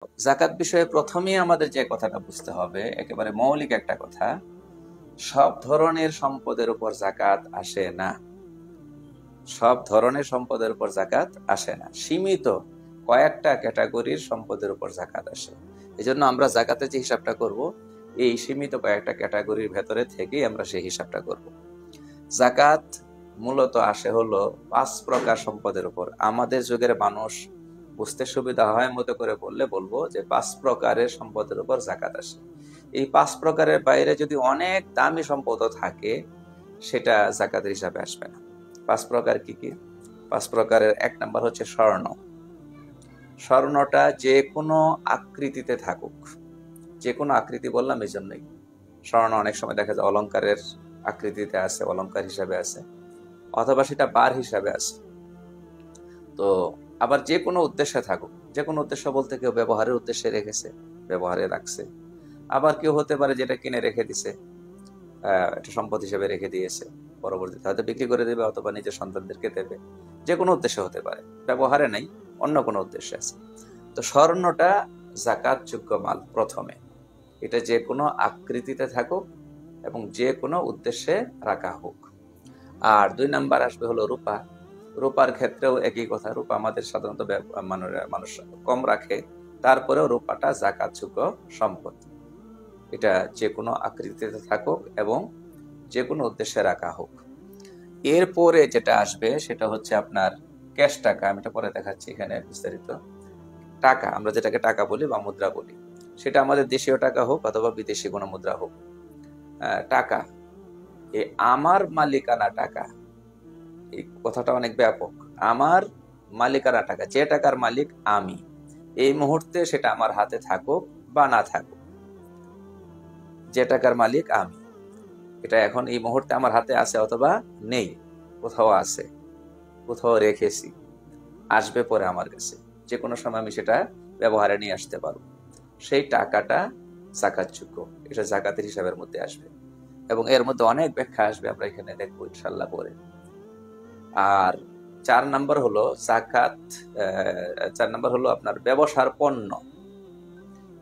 জাকাত বিষয়ে প্রথমেই আমাদের যে কথাটা বুঝতে হবে, একেবারে মৌলিক একটা কথা, সব ধরনের সম্পদের উপর জাকাত আসে না। সব ধরনের সম্পদের উপর জাকাত আসে না, সীমিত কয়েকটা ক্যাটাগরির সম্পদের উপর জাকাত আসে। এই জন্য আমরা জাকাতের যে হিসাবটা করব, এই সীমিত কয়েকটা ক্যাটাগরির ভেতরে থেকেই আমরা সেই হিসাবটা করব। জাকাত মূলত আসে হলো 5 প্রকার সম্পদের উপর। আমাদের যুগের মানুষ বুঝতে সুবিধা হয় মতো করে বলবো যে 5 প্রকারের সম্পদের উপর জাকাত আসে। এই 5 প্রকারের বাইরে যদি অনেক দামি সম্পদও থাকে, সেটা জাকাতের হিসাবে আসবে না। 5 প্রকার কি কি? 5 প্রকারের 1 নাম্বার হচ্ছে স্বর্ণ। স্বর্ণটা যে কোনো আকৃতিতে থাকুক, যে কোনো আকৃতি বললাম এই জন্যই। স্বর্ণ অনেক সময় দেখা যায় অলংকারের আকৃতিতে আছে, অলংকার হিসাবে আছে, অথবা সেটা বার হিসাবে আছে। তো আবার যে কোনো উদ্দেশ্যে থাকুক, যে কোনো উদ্দেশ্য বলতে কেউ ব্যবহারের উদ্দেশ্যে রেখেছে, ব্যবহারে রাখছে। আবার কেউ হতে পারে যেটা কিনে রেখে দিছে, একটা সম্পদ হিসেবে রেখে দিয়েছে, পরবর্তীতে হয়তো বিক্রি করে দেবে অথবা নিজের সন্তানদেরকে দেবে। যে কোনো উদ্দেশ্য হতে পারে, ব্যবহারে নাই, অন্য কোনো উদ্দেশ্যে আছে। তো স্বর্ণটা জাকাতযোগ্য মাল প্রথমে। এটা যে কোনো আকৃতিতে থাকুক এবং যে কোনো উদ্দেশ্যে রাখা হোক। আর 2 নাম্বার আসবে হলো রূপা। রূপার ক্ষেত্রেও একই কথা। রূপা আমাদের সাধারণত মানুষ কম রাখে, তারপরেও রূপাটা জাকাতযোগ্য সম্পদ। এটা যে কোনো আকৃতিতে থাকুক এবং যে কোনো উদ্দেশ্যে রাখা হোক। এরপরে যেটা আসবে সেটা হচ্ছে আপনার ক্যাশ টাকা। আমি এটা পরে দেখাচ্ছি এখানে বিস্তারিত। টাকা, আমরা যেটাকে টাকা বলি বা মুদ্রা বলি, সেটা আমাদের দেশীয় টাকা হোক অথবা বিদেশি কোনো মুদ্রা হোক। টাকা, এই আমার মালিকানা টাকা, এই কথাটা অনেক ব্যাপক। আমার মালিকানা টাকা, যে টাকার মালিক আমি, এই মুহূর্তে সেটা আমার হাতে থাকুক বা না থাকুক, যে টাকার মালিক আমি, এটা এখন এই মুহূর্তে আমার হাতে আছে অথবা নেই, কোথাও আছে, কোথাও রেখেছি, আসবে পরে আমার কাছে, যে কোনো সময় আমি সেটা ব্যবহারে নিয়ে আসতে পারবো, সেই টাকাটা জাকাতযোগ্য। এটা জাকাতের হিসাবের মধ্যে আসবে এবং এর মধ্যে অনেক ব্যাখ্যা আসবে, আমরা এখানে দেখবো ইনশাল্লাহ পরে। আর 4 নাম্বার হলো জাকাত, 4 নাম্বার হলো আপনার ব্যবসার পণ্য।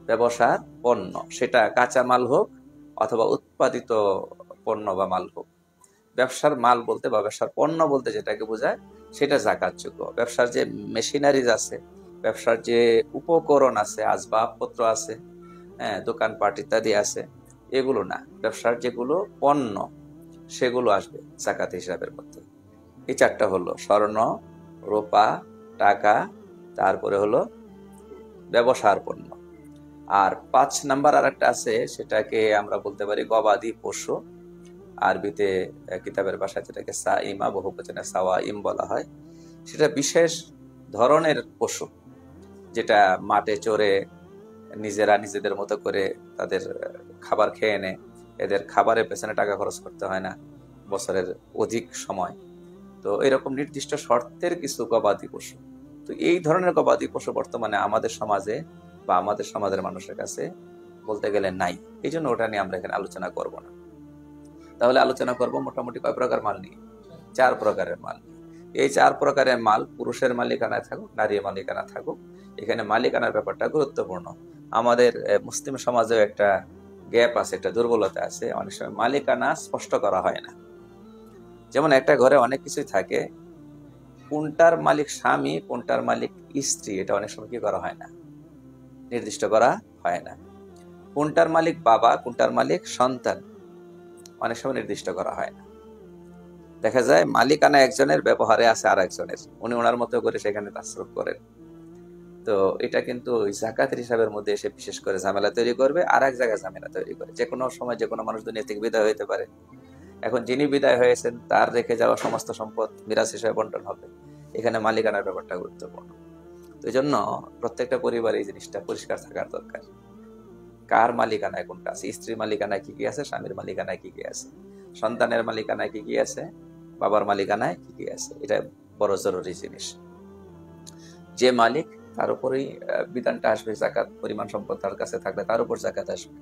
ব্যবসার পণ্য, সেটা কাঁচা মাল হোক অথবা উৎপাদিত পণ্য বা মাল হোক। ব্যবসার মাল বলতে বা ব্যবসার পণ্য বলতে যেটাকে বোঝায়, সেটা জাকাতযোগ্য। ব্যবসার যে মেশিনারিজ আছে, ব্যবসার যে উপকরণ আছে, আসবাবপত্র আছে, হ্যাঁ, দোকানপাট ইত্যাদি আছে, এগুলো না। ব্যবসার যেগুলো পণ্য, সেগুলো আসবে জাকাত হিসাবের মধ্যে। এই 4টা হলো স্বর্ণ, রূপা, টাকা, তারপরে হলো ব্যবসার পণ্য। আর 5 নাম্বার আর একটা আছে, সেটাকে আমরা বলতে পারি গবাদি পশু। আরবিতে কিতাবের ভাষায় যেটাকে সাইমা, বহুবচনে সাওয়াইম বলা হয়। সেটা বিশেষ ধরনের পশু, যেটা মাঠে চড়ে নিজেরা নিজেদের মতো করে তাদের খাবার খেয়ে নেয়। এদের খাবারের পেছনে টাকা খরচ করতে হয় না বছরের অধিক সময়। তো এরকম নির্দিষ্ট শর্তের কিছু গবাদি পশু। তো এই ধরনের গবাদি পশু বর্তমানে আমাদের সমাজে বা আমাদের সমাজের মানুষের কাছে বলতে গেলে নাই। এই জন্য ওটা নিয়ে আমরা এখানে আলোচনা করব না। তাহলে আলোচনা করব মোটামুটি কয় প্রকার মাল নিয়ে? 4 প্রকারের মাল। এই 4 প্রকারের মাল পুরুষের মালিকানায় থাকুক, নারীর মালিকানা থাকুক, এখানে মালিকানার ব্যাপারটা গুরুত্বপূর্ণ। আমাদের মুসলিম সমাজেও একটা গ্যাপ আছে, একটা দুর্বলতা আছে, অনেক সময় মালিকানা স্পষ্ট করা হয় না। যেমন একটা ঘরে অনেক কিছুই থাকে, কোনটার মালিক স্বামী, কোনটার মালিক স্ত্রী, এটা অনেক সময় কি করা হয় না, নির্দিষ্ট করা হয় না। কোনটার মালিক বাবা, কোনটার মালিক সন্তান, অনেক সময় নির্দিষ্ট করা হয় না। দেখা যায় মালিকানা একজনের, ব্যবহারে আছে আর একজনের, উনি ওনার মতো করে সেখানে তাসরুফ করেন। তো এটা কিন্তু জাকাতের হিসাবের মধ্যে এসে বিশেষ করে ঝামেলা তৈরি করবে, আর এক জায়গায় ঝামেলা তৈরি করে। যে কোনো সময় যে কোনো মানুষ দুনিয়া থেকে বিদায় হইতে পারে। এখন যিনি বিদায় হয়েছেন তার রেখে যাওয়া সমস্ত সম্পদ মিরাস হিসেবে বন্টন হবে। এখানে মালিকানার ব্যাপারটা গুরুত্বপূর্ণ। তো এই জন্য প্রত্যেকটা পরিবারে এই জিনিসটা পরিষ্কার থাকার দরকার, কার মালিকানায় কোনটা আছে, স্ত্রীর মালিকানায় কি কি আছে, স্বামীর মালিকানায় কি কি আছে, সন্তানের মালিকানায় কি কি আছে, বাবার মালিকানায় কি কি আছে। এটা বড় জরুরি জিনিস। যে মালিক, তার উপরেই বিধানটা আসবে। জাকাত পরিমাণ সম্পদ তার কাছে থাকলে তার উপর জাকাত আসবে।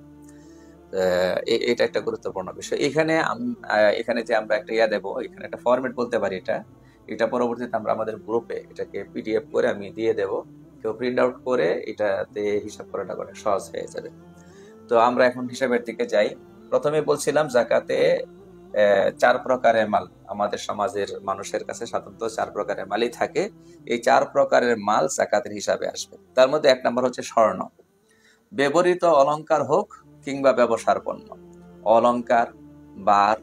এটা একটা গুরুত্বপূর্ণ বিষয়। এখানে যে আমরা একটা দেবো, এখানে একটা ফরম্যাট বলতে পারি, এটা পরবর্তীতে আমরা আমাদের গ্রুপে এটাকে পিডিএফ করে আমি দিয়ে দেবো। কেউ প্রিন্ট আউট করে এটাতে হিসাব করাটা অনেক সহজ হয়ে যাবে। তো আমরা এখন হিসাবের দিকে যাই। প্রথমে বলছিলাম জাকাতে 4 প্রকারের মাল আমাদের সমাজের মানুষের কাছে সাধারণত 4 প্রকারের মালই থাকে। এই 4 প্রকারের মাল জাকাতের হিসাবে আসবে। তার মধ্যে 1 নম্বর হচ্ছে স্বর্ণ। ব্যবহৃত অলংকার হোক কিংবা ব্যবসার পণ্য, অলংকার, বার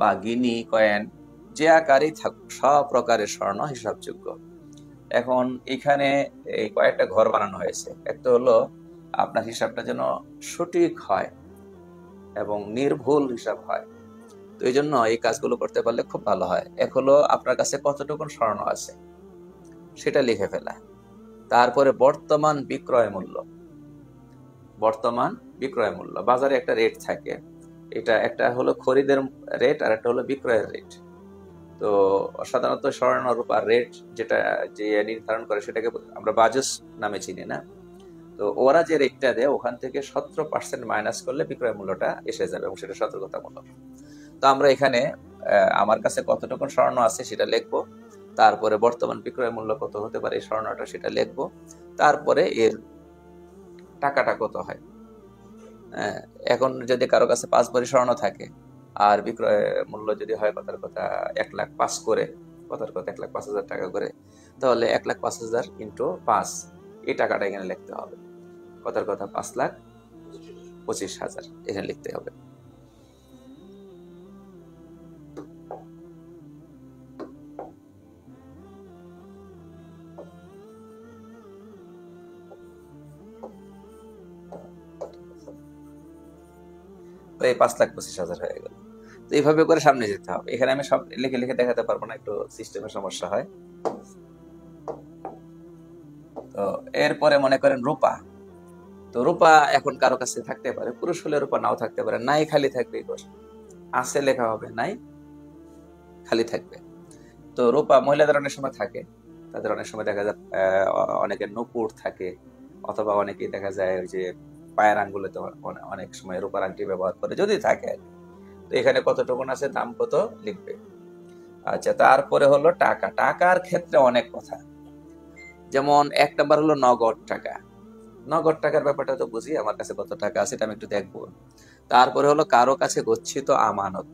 বা গিনি কয়েন যে আকারেই থাকুক সব প্রকারের স্বর্ণ হিসাবযোগ্য। এখন এখানে এই কয়েকটা ঘর বানানো হয়েছে। একটা হলো আপনার হিসাবটা যেন সঠিক হয় এবং নির্ভুল হিসাব হয়। তো এই জন্য এই কাজগুলো করতে পারলে খুব ভালো হয়। এক হলো আপনার কাছে কতটুকু স্বর্ণ আছে সেটা লিখে ফেলা। তারপরে বর্তমান বিক্রয় মূল্য, বর্তমান বিক্রয় মূল্য বাজারে একটা রেট থাকে, এটা একটা হলো খরিদের রেট আর একটা হলো বিক্রয়ের রেট। তো সাধারণত স্বর্ণ রূপার রেট যেটা যে নির্ধারণ করে সেটাকে আমরা বাজস নামে চিনি না। তো ওরা যে রেটটা দেয় ওখান থেকে 17% মাইনাস করলে বিক্রয় মূল্যটা এসে যাবে এবং সেটা সতর্কতামূলক। তো আমরা এখানে আমার কাছে কতটুকু স্বর্ণ আছে সেটা লিখবো, তারপরে বর্তমান বিক্রয় মূল্য কত হতে পারে এই স্বর্ণটা সেটা লিখবো, তারপরে এর টাকাটা কত হয়। এখন যদি কারো কাছে 5 ভরি স্বর্ণ থাকে আর বিক্রয় মূল্য যদি হয় কথার কথা 1,05,000 করে, কথার কথা 1,05,000 টাকা করে, তাহলে 1,05,000 ইন্টু 5 এই টাকাটা এখানে লিখতে হবে। কথার কথা 5,25,000 এখানে লিখতে হবে। এই 5,25,000 হয়ে গেল। তো এইভাবে করে সামনে যেতে হবে। এখানে আমি সব লিখে লিখে দেখাতে পারবো না, একটু সিস্টেমের সমস্যা হয়। তো এরপরে মনে করেন রূপা। তো রূপা এখন কারো কাছে থাকতে পারে, পুরুষ হলে রূপা নাও থাকতে পারে, নাই খালি থাকবে, আছে লেখা হবে, নাই খালি থাকবে। তো রূপা মহিলাদের অনেক সময় থাকে, তাদের অনেক সময় দেখা যায় অনেকের নুপুর থাকে, অথবা অনেকেই দেখা যায় ওই যে পায়ের আঙ্গুলেতে অনেক সময় রূপার আংটি ব্যবহার করে, যদি থাকে। তো এখানে কতটুকু আছে, দাম কত লিখবে। আচ্ছা, তারপরে হলো টাকা। টাকার ক্ষেত্রে অনেক কথা, যেমন 1 নাম্বার হলো নগদ টাকা। নগদ টাকার ব্যাপারটা তো বুঝি, আমার কাছে কত টাকা আছে এটা আমি একটু দেখবো। তারপরে হলো কারো কাছে গচ্ছিত আমানত,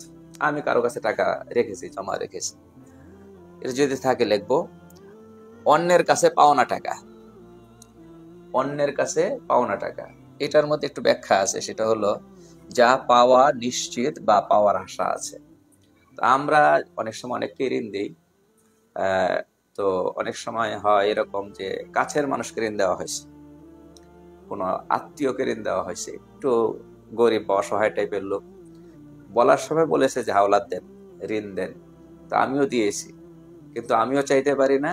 আমি কারো কাছে টাকা রেখেছি, জমা রেখেছি, এটা যদি থাকে লিখবো। অন্যের কাছে পাওনা টাকা, অন্যের কাছে পাওনা টাকা, এটার মধ্যে একটু ব্যাখ্যা আছে, সেটা হলো যা পাওয়া নিশ্চিত বা পাওয়ার আশা আছে। আমরা অনেক সময় অনেককে ঋণ দিই, তো অনেক সময় হয় এরকম যে কাছের মানুষকে ঋণ দেওয়া হয়েছে, কোনো আত্মীয়কে ঋণ দেওয়া হয়েছে, একটু গরিব বা অসহায় টাইপের লোক, বলার সময় বলেছে যে হাওলাত দেন, ঋণ দেন। তা আমিও দিয়েছি, কিন্তু আমিও চাইতে পারি না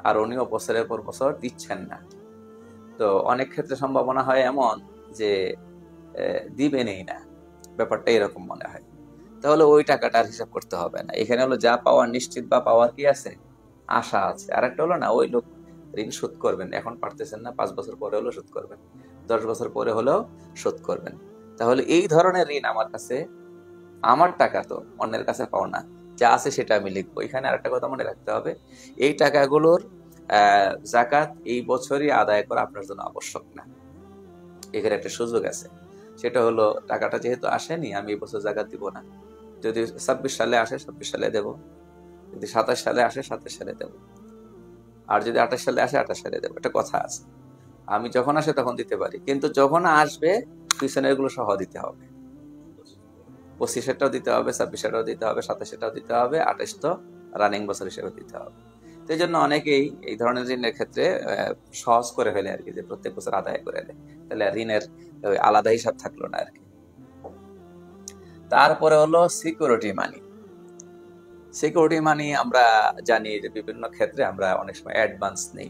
আর উনিও বছরের পর বছর দিচ্ছেন না। তো অনেক ক্ষেত্রে সম্ভাবনা হয় এমন যে দিবেনই না, ব্যাপারটা এরকম মনে হয়। তাহলে ওই টাকাটার হিসাব করতে হবে না। এখানে হলো যা পাওয়ার নিশ্চিত বা পাওয়ার কি আছে, আশা আছে। আর একটা হলো না, ওই লোক ঋণ শোধ করবেন, এখন পারতেছেন না, 5 বছর পরে হলেও শোধ করবেন, 10 বছর পরে হলেও শোধ করবেন। তাহলে এই ধরনের ঋণ আমার কাছে, আমার টাকা তো অন্যের কাছে পাও না, যা আছে সেটা আমি লিখবো। এখানে আরেকটা কথা মনে রাখতে হবে, এই টাকাগুলোর জাকাত এই বছরই আদায় করা আপনার জন্য আবশ্যক না। এখানে একটা সুযোগ আছে, সেটা হলো টাকাটা যেহেতু আসেনি, আমি এই বছর জাকাত দিব না। যদি 26 সালে আসে 26 সালে দেব, যদি 27 সালে আসে 27 সালে দেব, আর যদি 28 সালে আসে 28 সালে দেবো। একটা কথা আছে, আমি যখন আসে তখন দিতে পারি, কিন্তু যখন আসবে পিছনের গুলো সহ দিতে হবে। 25-এরটাও দিতে হবে, 26-এরটাও দিতে হবে, 27-এরটাও দিতে হবে, 28 তো রানিং বছর হিসেবে দিতে হবে। তো এই জন্য অনেকেই এই ধরনের ঋণের ক্ষেত্রে সহজ করে ফেলে আর কি, যে প্রত্যেক বছর আদায় করে দেয়, তাহলে ঋণের আলাদা হিসাব থাকলো না আর কি। তারপরে হলো সিকিউরিটি মানি। সিকিউরিটি মানি আমরা জানি যে বিভিন্ন ক্ষেত্রে আমরা অনেক সময় অ্যাডভান্স নেই।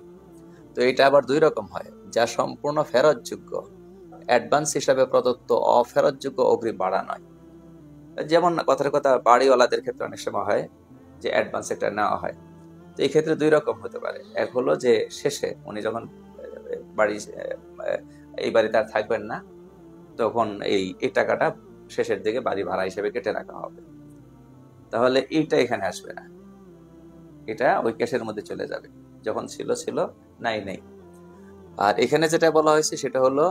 তো এটা আবার 2 রকম হয়, যা সম্পূর্ণ ফেরতযোগ্য, অ্যাডভান্স হিসাবে প্রদত্ত, অফেরতযোগ্য অগ্রিম ভাড়া নয়। যেমন কথার কথা বাড়িওয়ালাদের ক্ষেত্রে অনেক সময় হয় যে অ্যাডভান্স একটা নেওয়া হয়। তো এই ক্ষেত্রে 2 রকম হতে পারে। এক হলো যে শেষে উনি যখন বাড়ি এই বাড়িতে আর থাকবেন না, তখন এই টাকাটা শেষের দিকে বাড়ি ভাড়া হিসেবে কেটে রাখা হবে। তাহলে এইটা এখানে আসবে না, এটা ওই ক্যাশের মধ্যে চলে যাবে, যখন ছিল ছিল, নাই নেই। আর এখানে যেটা বলা হয়েছে সেটা হলো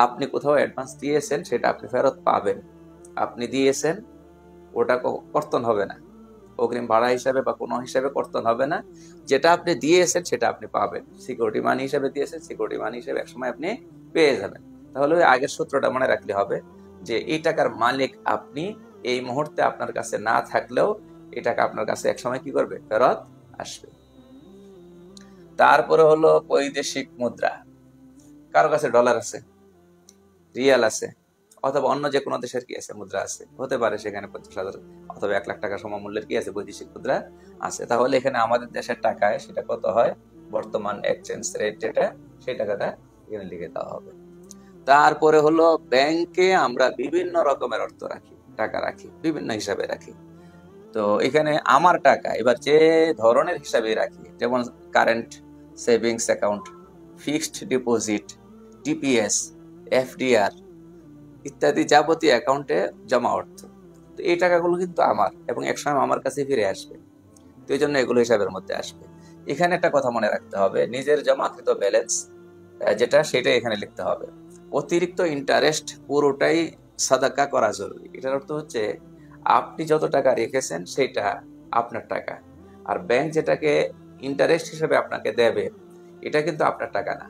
আপনি কোথাও অ্যাডভান্স দিয়েছেন, সেটা আপনি ফেরত পাবেন। আপনি দিয়েছেন, ওটা কর্তন হবে না, অগ্রিম ভাড়া হিসাবে বা কোনো হিসাবে কর্তন হবে না। যেটা আপনি দিয়েছেন সেটা আপনি পাবেন। সিকিউরিটি মানি হিসাবে দিয়েছেন, সিকিউরিটি মানি হিসাবে একসময় আপনি পেয়ে যাবেন। তাহলে ওই আগের সূত্রটা মনে রাখলে হবে যে এই টাকার মালিক আপনি, এই মুহূর্তে আপনার কাছে না থাকলেও এই টাকা আপনার কাছে একসময় কি করবে, ফেরত আসবে। তারপরে হলো বৈদেশিক মুদ্রা। কারো কাছে ডলার আছে, রিয়াল আছে, অথবা অন্য যে কোনো দেশের কি আছে, মুদ্রা আছে, হতে পারে সেখানে 50,000 অথবা 1 লাখ টাকা সমমূল্যের কি আছে, বৈদেশিক মুদ্রা আছে। তাহলে এখানে আমাদের দেশের টাকায় সেটা কত হয়, বর্তমান এক্সচেঞ্জ রেট যেটা, সেই টাকাটা এখানে লিখে দেওয়া হবে। তারপরে হলো ব্যাংকে আমরা বিভিন্ন রকমের অর্থ রাখি, টাকা রাখি, বিভিন্ন হিসাবে রাখি। তো এখানে আমার টাকা এবার যে ধরনের হিসাবে রাখি, যেমন current savings account, fixed deposit, TPS, FDR ইত্যাদি যাবতীয় অ্যাকাউন্টে জমা অর্থ। তো এই টাকাগুলো কিন্তু আমার, এবং একসময় আমার কাছে ফিরে আসবে। তো এই জন্য এগুলো হিসাবের মধ্যে আসবে। এখানে একটা কথা মনে রাখতে হবে, নিজের জমাকৃত ব্যালেন্স যেটা, সেটা এখানে লিখতে হবে। অতিরিক্ত ইন্টারেস্ট পুরোটাই সাদাকা করা জরুরি। এটার অর্থ হচ্ছে আপনি যত টাকা রেখেছেন সেটা আপনার টাকা, আর ব্যাংক যেটাকে ইন্টারেস্ট হিসেবে আপনাকে দেবে এটা কিন্তু আপনার টাকা না।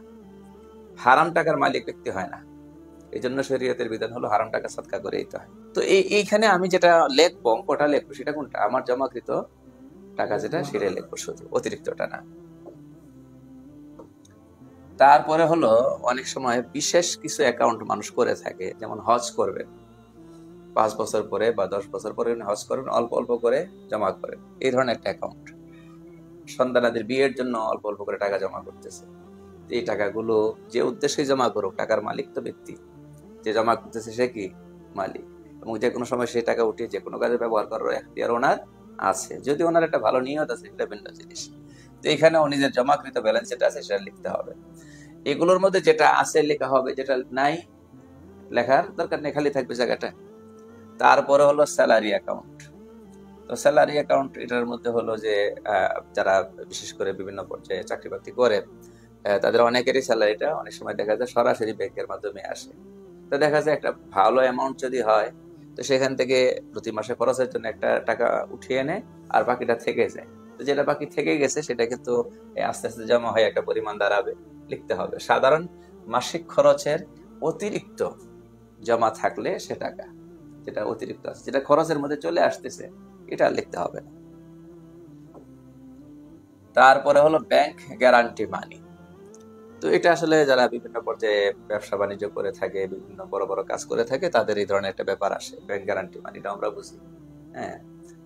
হারাম টাকার মালিক ব্যক্তি হয় না। এই জন্য শরীয়তের বিধান হলো হারাম টাকা সাদকা করে দিতে হয়। তো এইখানে আমি যেটা লিখবো, অঙ্কটা লিখবো, সেটা কোনটা, আমার জমাকৃত টাকা যেটা, সেটা লিখবো শুধু, অতিরিক্তটা না। তারপরে হলো অনেক সময় বিশেষ কিছু অ্যাকাউন্ট মানুষ করে থাকে, যেমন হজ করবেন 5 বছর পরে বা 10 বছর পরে হজ করবেন, অল্প অল্প করে জমা করেন, এই ধরনের একটা অ্যাকাউন্ট। সন্তানাদের বিয়ের জন্য অল্প অল্প করে টাকা জমা করতেছে। এই টাকাগুলো যে উদ্দেশ্যে জমা করুক, টাকার মালিক তো ব্যক্তি, যে জমা করতেছে সে কি মালিক, এবং যে কোনো সময় সেই টাকা উঠিয়ে যে কোনো কাজে ব্যবহার করার এখতিয়ার ওনার আছে, যদি ওনার একটা ভালো নিয়ত আছে, সেটা ভিন্ন জিনিস। তো এখানেও নিজের জমাকৃত ব্যালেন্স যেটা আছে সেটা লিখতে হবে। এগুলোর মধ্যে যেটা আছে লেখা হবে, যেটা নাই লেখার দরকার নেই, খালি থাকবে জায়গাটা। তারপরে হলো স্যালারি অ্যাকাউন্ট। তো স্যালারি অ্যাকাউন্ট এটার মধ্যে হলো যে যারা বিশেষ করে বিভিন্ন পর্যায়ে চাকরি বাকরি করে, তাদের অনেকেরই স্যালারিটা অনেক সময় দেখা যায় সরাসরি ব্যাংকের মাধ্যমে আসে। তো দেখা যায় একটা ভালো অ্যামাউন্ট যদি হয়, তো সেখান থেকে প্রতি মাসে খরচের জন্য একটা টাকা উঠিয়ে নেয়, আর বাকিটা থেকে যায়। তো যেটা বাকি থেকে গেছে সেটা কিন্তু আস্তে আস্তে জমা হয়, একটা পরিমাণ দাঁড়াবে, লিখতে হবে। সাধারণ মাসিক খরচের অতিরিক্ত জমা থাকলে সে টাকা যেটা অতিরিক্ত আছে, যেটা খরচের মধ্যে চলে আসতেছে, এটা লিখতে হবে না। তারপরে হলো ব্যাংক গ্যারান্টি মানি। তো এটা আসলে যারা বিভিন্ন পর্যায়ে ব্যবসা বাণিজ্য করে থাকে, বিভিন্ন বড় বড় কাজ করে থাকে, তাদের এই ধরনের একটা ব্যাপার আসে, ব্যাংক গ্যারান্টি মানিটা আমরা বুঝি। হ্যাঁ,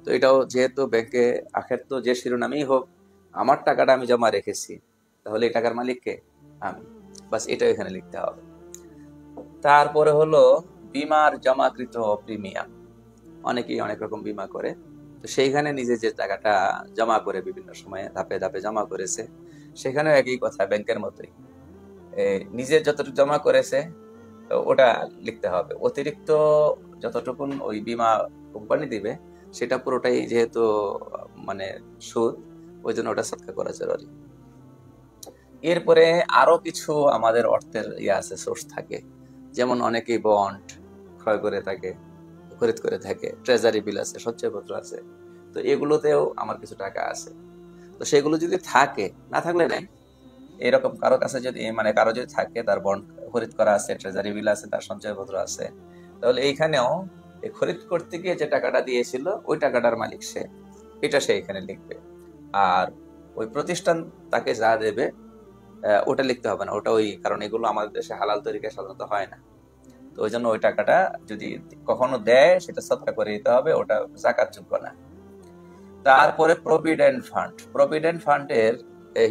তো এটাও যেহেতু ব্যাংকে আখের তো যে শিরোনামেই হোক, আমার টাকাটা আমি জমা রেখেছি, তাহলে এই টাকার মালিক কে, আমি। বাস এটাও এখানে লিখতে হবে। তারপরে হলো বীমার জমাকৃত প্রিমিয়াম। অনেকেই অনেক রকম বীমা করে, তো সেইখানে নিজে যে টাকাটা জমা করে বিভিন্ন সময়ে ধাপে ধাপে জমা করেছে, সেখানেও একই কথা, ব্যাংকের মতোই নিজের যতটুকু জমা করেছে ওটা লিখতে হবে। অতিরিক্ত যতটুকুন ওই বীমা কোম্পানি দিবে, সেটা পুরোটাই যেহেতু মানে সুদ, ওই জন্য ওটা সৎকার করা জরুরি। এরপরে আরো কিছু আমাদের অর্থের আছে, সোর্স থাকে, যেমন অনেকেই বন্ড ক্রয় করে থাকে, খরিদ করে থাকে, ট্রেজারি বিল আছে, সঞ্চয়পত্র আছে। তো এগুলোতেও আমার কিছু টাকা আছে। তো সেগুলো যদি থাকে, না থাকলে নেই, এরকম কারো কাছে যদি কারো যদি থাকে, তার বন্ড খরিদ করা আছে, ট্রেজারি বিল আছে, তার সঞ্চয়পত্র আছে, তাহলে এইখানেও খরিদ করতে গিয়ে যে টাকাটা দিয়েছিল ওই টাকাটার মালিক সে, এটা সে এখানে লিখবে। আর ওই প্রতিষ্ঠান তাকে যা দেবে ওটা লিখতে হবে না, ওটা ওই, কারণ এগুলো আমাদের দেশে হালাল তরিকায় সাধারণত হয় না। তো ওই জন্য ওই টাকাটা যদি কখনো দেয়, সেটা সদকা করে দিতে হবে, ওটা যাকাত যোগ্য না। তারপরে প্রভিডেন্ট ফান্ড। প্রভিডেন্ট ফান্ডের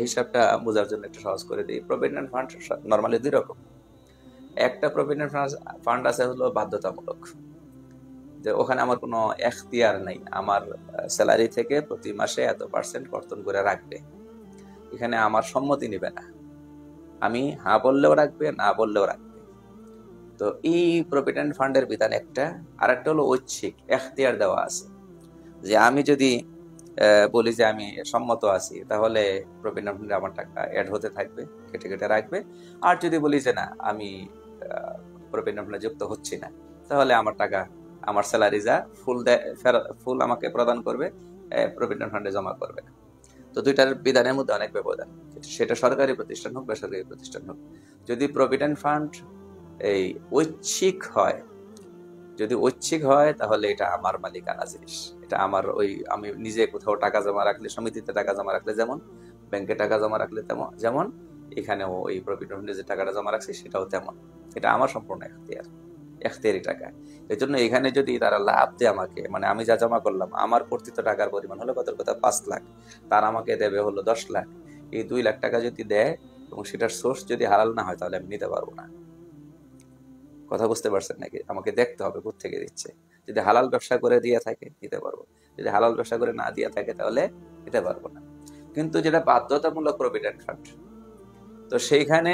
হিসাবটা বোঝার জন্য একটু সহজ করে দিই। প্রভিডেন্ট ফান্ড নর্মালি 2 রকম। একটা প্রভিডেন্ট ফান্ড আছে হলো বাধ্যতামূলক, যে ওখানে আমার কোনো এখতিয়ার নাই, আমার স্যালারি থেকে প্রতি মাসে এত % কর্তন করে রাখবে, এখানে আমার সম্মতি নিবে না, আমি হ্যাঁ বললেও রাখবে, না বললেও রাখবে। তো এই প্রভিডেন্ট ফান্ডের বিধান একটা। আর একটা হলো ঐচ্ছিক, এখতিয়ার দেওয়া আছে, যে আমি যদি বলি যে আমি সম্মত আছি, তাহলে প্রভিডেন্ট ফান্ডে আমার টাকা অ্যাড হতে থাকবে, কেটে কেটে রাখবে। আর যদি বলি যে না, আমি প্রভিডেন্ট ফান্ডে যুক্ত হচ্ছি না, তাহলে আমার টাকা, আমার স্যালারি যা ফুল আমাকে প্রদান করবে, প্রভিডেন্ট ফান্ডে জমা করবে না। তো দুইটার বিধানের মধ্যে অনেক ব্যবধান, সেটা সরকারি প্রতিষ্ঠান হোক বেসরকারি প্রতিষ্ঠান হোক। যদি প্রভিডেন্ট ফান্ড এই ঐচ্ছিক হয়, যদি ঐচ্ছিক হয় তাহলে এটা আমার মালিকানা জিনিস, এটা আমার আমি নিজে কোথাও টাকা জমা রাখলে, সমিতিতে টাকা জমা রাখলে যেমন, ব্যাংকে টাকা জমা রাখলে যেমন, এখানেও এই প্রভিডেন্ট ফান্ডে যে টাকাটা জমা রাখছি সেটাও তেমন, এটা আমার সম্পূর্ণ এখতিয়ারি টাকা। এই জন্য এখানে যদি তারা লাভ দেয় আমাকে, মানে আমি যা জমা করলাম, আমার কর্তৃত্ব টাকার পরিমাণ হলো কত, কথা 5 লাখ, তার আমাকে দেবে হলো 10 লাখ, এই 2 লাখ টাকা যদি দেয় এবং সেটার সোর্স যদি হালাল না হয়, তাহলে আমি নিতে পারবো না। কথা বুঝতে পারছেন নাকি? আমাকে দেখতে হবে কোত্থেকে দিচ্ছে। যদি হালাল ব্যবসা করে দিয়ে থাকে নিতে পারবো, যদি হালাল ব্যবসা করে না দিয়ে থাকে তাহলে নিতে পারবো না। কিন্তু যেটা বাধ্যতামূলক প্রভিডেন্ট ফান্ড, তো সেইখানে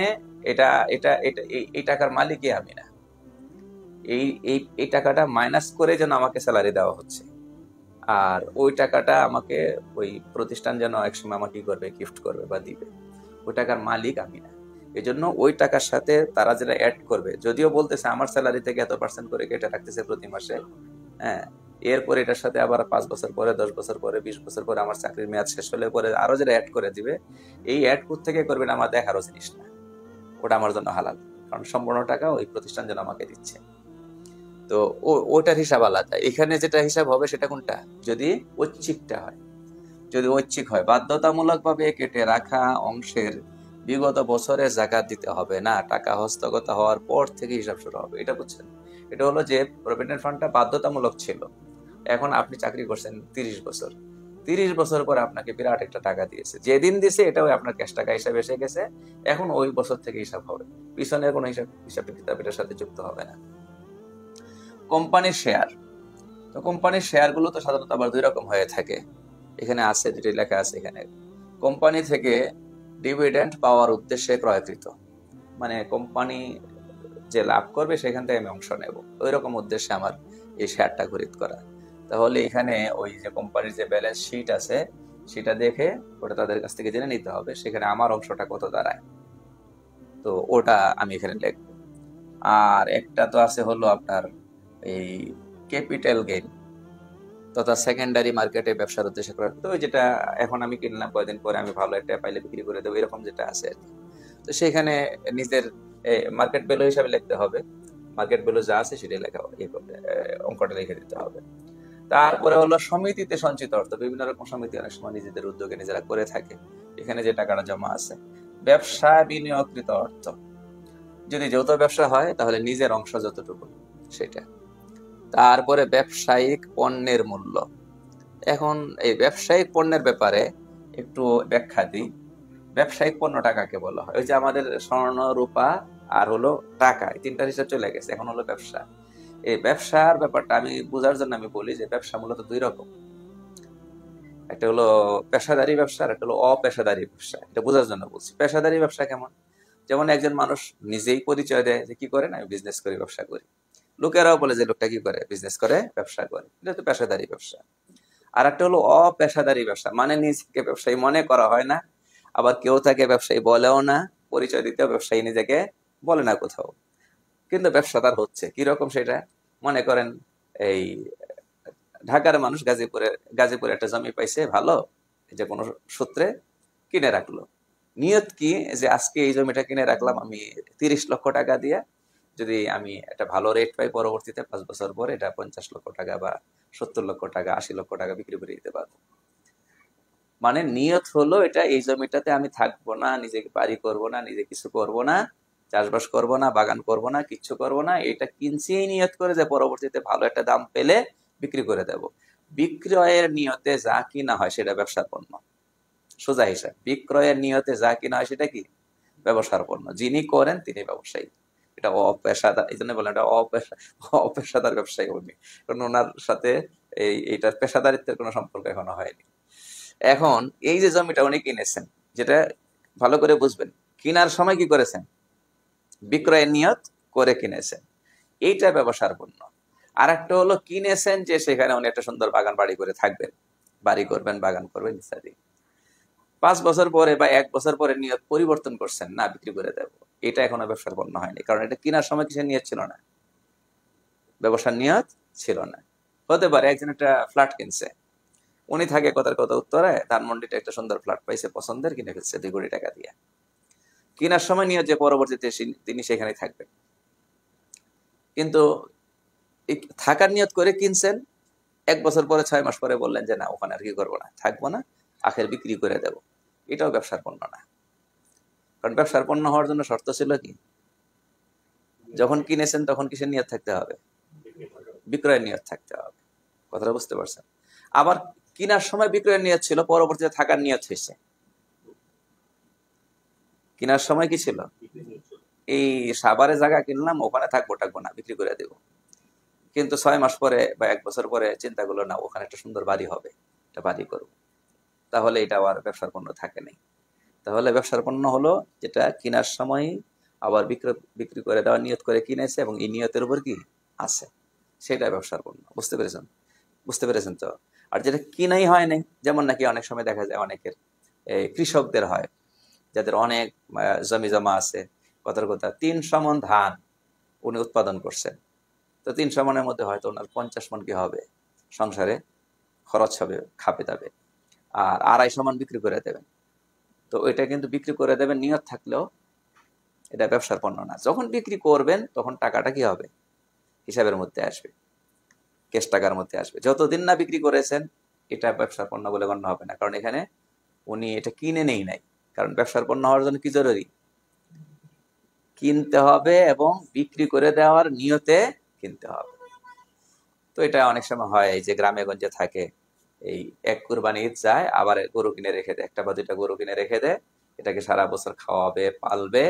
এটা এটা এটা এই টাকার মালিকই আমি না, এই এই এই টাকাটা মাইনাস করে যেন আমাকে স্যালারি দেওয়া হচ্ছে, আর ওই টাকাটা আমাকে ওই প্রতিষ্ঠান যেন একসময় আমাকে করবে, গিফট করবে বা দিবে, ওই টাকার মালিক আমি না। এই জন্য ওই টাকার সাথে তারা যেটা অ্যাড করবে, যদিও বলতেছে আমার স্যালারি থেকে এত % করে কেটে রাখতেছে প্রতি মাসে, হ্যাঁ, এরপরে এটার সাথে আবার 5 বছর পরে, 10 বছর পরে, 20 বছর পরে আমার চাকরির মেয়াদ শেষ হলে পরে আরো যেটা অ্যাড করে দিবে, এই অ্যাড থেকে করবে না আমার দেখারও জিনিস না, ওটা আমার জন্য হালাল, কারণ সম্পূর্ণ টাকা ওই প্রতিষ্ঠান যেন আমাকে দিচ্ছে। তো ওটার হিসাব আলাদা। এখানে যেটা হিসাব হবে সেটা কোনটা, যদি ঐচ্ছিকটা হয়, যদি ঐচ্ছিক হয়, বাধ্যতামূলক ভাবে কেটে রাখা অংশের বিগত বছরে জাকাত দিতে হবে না, টাকা হস্তগত হওয়ার পর থেকে হিসাব শুরু হবে। এটা বুঝছেন? এটা হলো যে প্রভিডেন্ট ফান্ডটা বাধ্যতামূলক ছিল, এখন আপনি চাকরি করছেন 30 বছর, 30 বছর পরে আপনাকে বিরাট একটা টাকা দিয়েছে, যেদিন দিছে এটাও আপনার ক্যাশ টাকা হিসাবে এসে গেছে, এখন ওই বছর থেকে হিসাব হবে, পিছনের কোনো হিসাব কিতাব এটার সাথে যুক্ত হবে না। কোম্পানির শেয়ার, তো কোম্পানির শেয়ার গুলো তো সাধারণত আবার 2 রকম হয়ে থাকে, এখানে আছে, দুটি লেখা আছে এখানে। কোম্পানি থেকে ডিভিডেন্ড পাওয়ার উদ্দেশ্যে ক্রয়কৃত, মানে কোম্পানি যে লাভ করবে সেখান থেকে আমি অংশ নেব, ওই রকম উদ্দেশ্যে আমার এই শেয়ারটা খরিদ করা। তাহলে এখানে ওই যে কোম্পানির যে ব্যালেন্স শিট আছে সেটা দেখে ওটা তাদের কাছ থেকে জেনে নিতে হবে, সেখানে আমার অংশটা কত দাঁড়ায়, তো ওটা আমি এখানে লিখবো। আর একটা তো আছে হলো আপনার এই ক্যাপিটাল গেইন তথা সেকেন্ডারি মার্কেটে ব্যবসার উদ্দেশ্যে করা, তো যেটা এখন আমি কিনলাম, কয়েকদিন পরে আমি ভালো একটা পাইলে বিক্রি করে দেবো, এরকম যেটা আছে আর কি। তো সেখানে নিজের মার্কেট ভ্যালু হিসাবে লিখতে হবে, মার্কেট ভ্যালু যা আছে সেটাই লেখা, অঙ্কটা লিখে দিতে হবে। তারপরে হলো সমিতিতে সঞ্চিত অর্থ, বিভিন্ন রকম সমিতি অনেক সময় নিজেদের উদ্যোগে নিজেরা করে থাকে, এখানে যে টাকাটা জমা আছে। ব্যবসা বিনিয়োগকৃত অর্থ, যদি যৌথ ব্যবসা হয় তাহলে নিজের অংশ যতটুকু সেটা। তারপরে ব্যবসায়িক পণ্যের মূল্য, এখন এই ব্যবসায়িক পণ্যের ব্যাপারে একটু ব্যাখ্যা দিই। ব্যবসায়িক পণ্য টাকাকে বলা হয়, ওই যে আমাদের স্বর্ণ, রূপা আর হলো টাকা, এই তিনটার হিসাব চলে গেছে, এখন হলো ব্যবসা। এই ব্যবসার ব্যাপারটা আমি বোঝার জন্য আমি বলি যে ব্যবসা মূলত 2 রকম, একটা হলো পেশাদারি ব্যবসা আর একটা হলো অপেশাদারি ব্যবসা। এটা বোঝার জন্য বলছি। পেশাদারি ব্যবসা কেমন, যেমন একজন মানুষ নিজেই পরিচয় দেয় যে কি করেন, আমি বিজনেস করি, ব্যবসা করি, লোকেরাও বলে যে লোকটা কি করে, বিজনেস করে, ব্যবসা করে, এটা তো পেশাদারি ব্যবসা। আর একটা হলো অপেশাদারি ব্যবসা, মানে নিজেকে ব্যবসায়ী মনে করা হয় না, আবার কেউ তাকে ব্যবসায়ী বলেও না, পরিচয় দিতেও ব্যবসায়ী নিজেকে বলে না কোথাও, কিন্তু ব্যবসা তার হচ্ছে। কিরকম সেটা, মনে করেন এই ঢাকার মানুষ গাজীপুরে একটা জমি পাইছে ভালো, যে কোনো সূত্রে কিনে রাখলো, নিয়ত কি যে আজকে এই জমিটা কিনে রাখলাম আমি 30 লক্ষ টাকা দিয়ে, যদি আমি একটা ভালো রেট পাই পরবর্তীতে 5 বছর পরে এটা 50 লক্ষ টাকা বা 70 লক্ষ টাকা, 80 লক্ষ টাকা বিক্রি করে দিতে পারবো। মানে নিয়ত হলো এটা, এই জমিটাতে আমি থাকবো না, নিজেকে বাড়ি করব না, নিজে কিছু করব না, চাষবাস করব না, বাগান করব না, কিচ্ছু করব না, এটা কিনছি নিয়ত করে যে পরবর্তীতে ভালো একটা দাম পেলে বিক্রি করে দেব। বিক্রয়ের নিয়তে যা কিনা হয় সেটা ব্যবসার পণ্য, সোজা হিসাব। বিক্রয়ের নিয়তে যা কিনা হয় সেটা কি, ব্যবসার পণ্য, যিনি করেন তিনি ব্যবসায়ী। এটা অপেশাদার, এই জন্য বলেন এটা অপেশাদার ব্যবসায়ী উনি, কারণ ওনার সাথে এইটার পেশাদারিত্বের কোনো সম্পর্ক এখনো হয়নি। এখন এই যে জমিটা উনি কিনেছেন, যেটা ভালো করে বুঝবেন, কিনার সময় কি করেছেন, বিক্রয়ের নিয়ত করে কিনেছেন, এইটা ব্যবসার পণ্য। আর একটা হলো কিনেছেন যে সেখানে উনি একটা সুন্দর বাগান বাড়ি করে থাকবেন, বাড়ি করবেন, বাগান করবেন ইত্যাদি। 5 বছর পরে বা 1 বছর পরে নিয়ত পরিবর্তন করছেন, না বিক্রি করে দেব, এটা এখনো ব্যবসার পণ্য হয়নি, কারণ এটা কেনার সময় কিসের নিয়ত ছিল না, ব্যবসার নিয়ত ছিল না। হতে পারে একজন একটা ফ্ল্যাট কিনছে, উনি থাকে কথা উত্তরে, ধানমন্ডিতে একটা সুন্দর ফ্ল্যাট পাইছে পছন্দের, কিনে ফেলছে 2 কোটি টাকা দিয়ে। কেনার সময় নিয়ত যে পরবর্তীতে তিনি সেখানে থাকবেন, কিন্তু থাকার নিয়ত করে কিনছেন, 1 বছর পরে 6 মাস পরে বললেন যে না, ওখানে আর কি করবো না, থাকবো না, আখের বিক্রি করে দেব, এটাও ব্যবসার পণ্য না। কারণ ব্যবসার পণ্য হওয়ার জন্য শর্ত ছিল কি, যখন কিনেছেন তখন কিসের নিয়ত থাকতে হবে, বিক্রয়ের নিয়ত থাকতে হবে। কথাটা বুঝতে পারছেন? আবার কিনার সময় বিক্রয়ের নিয়ত ছিল, পরবর্তীতে থাকার নিয়ত হয়েছে। কিনার সময় কি ছিল, এই সাভারে জায়গা কিনলাম, ওখানে থাকবো না, বিক্রি করে দেব। কিন্তু 6 মাস পরে বা 1 বছর পরে চিন্তা করলো, না ওখানে একটা সুন্দর বাড়ি হবে, একটা বাড়ি করবো, তাহলে এটা আবার ব্যবসার পণ্য থাকে নাই। তাহলে ব্যবসার পণ্য হলো যেটা কেনার সময় আবার বিক্রি করে দেওয়ার নিয়ত করে কিনেছে এবং এই নিয়তের উপর কি আছে, সেটা ব্যবসার পণ্য। বুঝতে পেরেছেন তো? আর যেটা কিনাই হয় নাই, যেমন নাকি অনেক সময় দেখা যায় অনেকের কৃষকদের হয়, যাদের অনেক জমি জমা আছে, কথার কথা 300 মণ ধান উনি উৎপাদন করছেন, তো 300 মণের মধ্যে হয়তো ওনার 50 মণ কি হবে, সংসারে খরচ হবে, খাপে যাবে, আর 250 মণ বিক্রি করে দেবেন। তো ওইটা কিন্তু বিক্রি করে দেবেন নিয়ত থাকলেও এটা ব্যবসার পণ্য না। যখন বিক্রি করবেন তখন টাকাটা কি হবে, হিসাবের মধ্যে আসবে, ক্যাশ টাকার মধ্যে আসবে। যতদিন না বিক্রি করেছেন এটা ব্যবসার পণ্য বলে গণ্য হবে না, কারণ এখানে উনি এটা কিনে নেই নাই। কারণ ব্যবসার পণ্য হওয়ার জন্য কি জরুরি, কিনতে হবে এবং বিক্রি করে দেওয়ার নিয়তে কিনতে হবে। তো এটা অনেক সময় হয়, এই যে গ্রামে গঞ্জে থাকে, এই এক কুরবানি ঈদ যায়, আবার গরু কিনে রেখে দেয়, 1 বা 2টা গরু কিনে রেখে দেয়, এটাকে সারা বছর খাওয়াবে, পালবে,